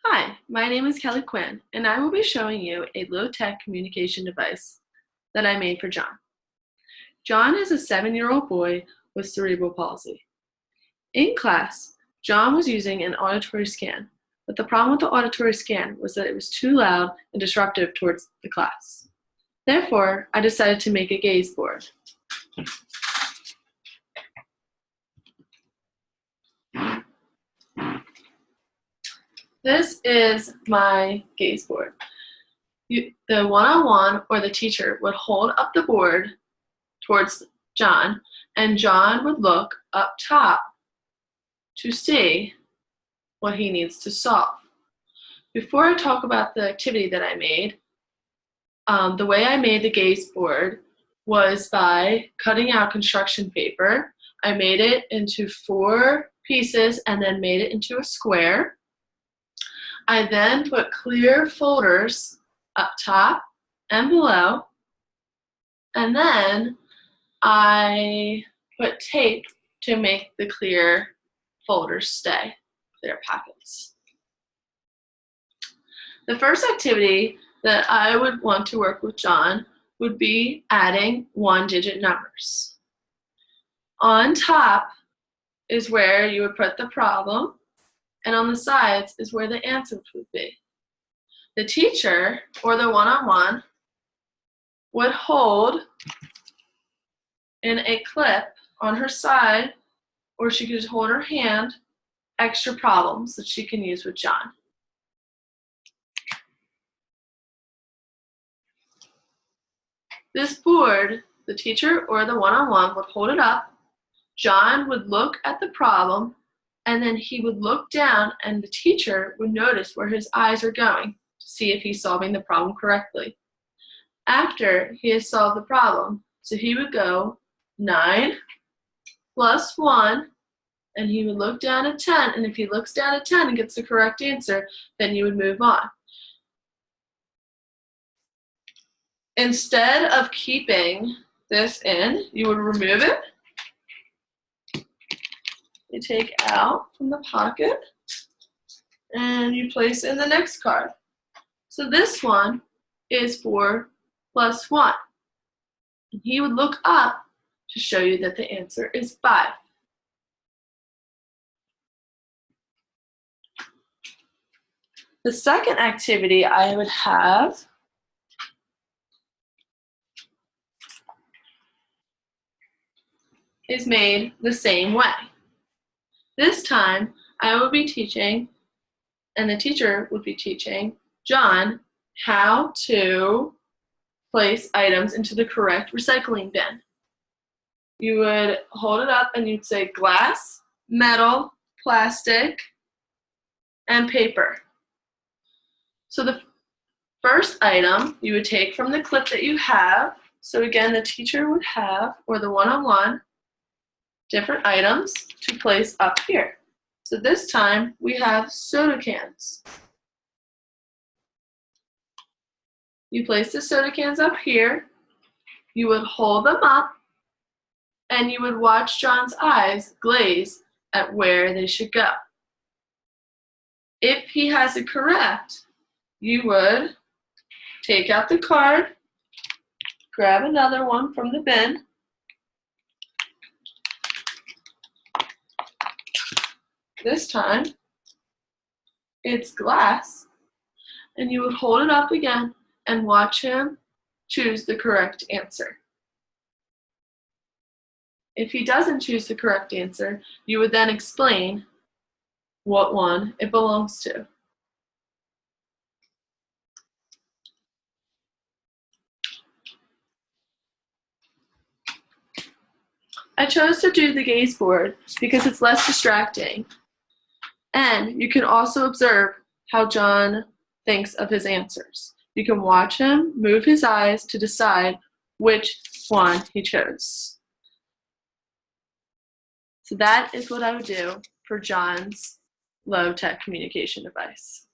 Hi, my name is Kelly Quinn, and I will be showing you a low-tech communication device that I made for John. John is a 7-year-old boy with cerebral palsy. In class, John was using an auditory scan, but the problem with the auditory scan was that it was too loud and disruptive towards the class. Therefore, I decided to make a gaze board. This is my gaze board. The one-on-one or the teacher would hold up the board towards John, and John would look up top to see what he needs to solve. Before I talk about the activity that I made, the way I made the gaze board was by cutting out construction paper. I made it into 4 pieces and then made it into a square. I then put clear folders up top and below, and then I put tape to make the clear folders stay, clear pockets. The first activity that I would want to work with John would be adding 1-digit numbers. On top is where you would put the problem, and on the sides is where the answer would be. The teacher, or the one-on-one, would hold in a clip on her side, or she could hold her hand, extra problems that she can use with John. This board, the teacher or the one-on-one would hold it up, John would look at the problem, and then he would look down and the teacher would notice where his eyes are going to see if he's solving the problem correctly. After he has solved the problem, so he would go 9 plus 1, and he would look down at 10, and if he looks down at 10 and gets the correct answer, then he would move on. Instead of keeping this in, you would remove it. You take out from the pocket, and you place in the next card. So this one is 4 plus 1. And he would look up to show you that the answer is 5. The second activity I would have is made the same way. This time, I will be teaching, and the teacher would be teaching John how to place items into the correct recycling bin. You would hold it up and you'd say glass, metal, plastic, and paper. So the first item you would take from the clip that you have. So again, the teacher would have, or the one-on-one, different items to place up here. So this time we have soda cans. You place the soda cans up here, you would hold them up, and you would watch John's eyes glaze at where they should go. If he has it correct, you would take out the card, grab another one from the bin, this time, it's glass, and you would hold it up again and watch him choose the correct answer. If he doesn't choose the correct answer, you would then explain what one it belongs to. I chose to do the gaze board because it's less distracting. And you can also observe how John thinks of his answers. You can watch him move his eyes to decide which one he chose. So that is what I would do for John's low-tech communication device.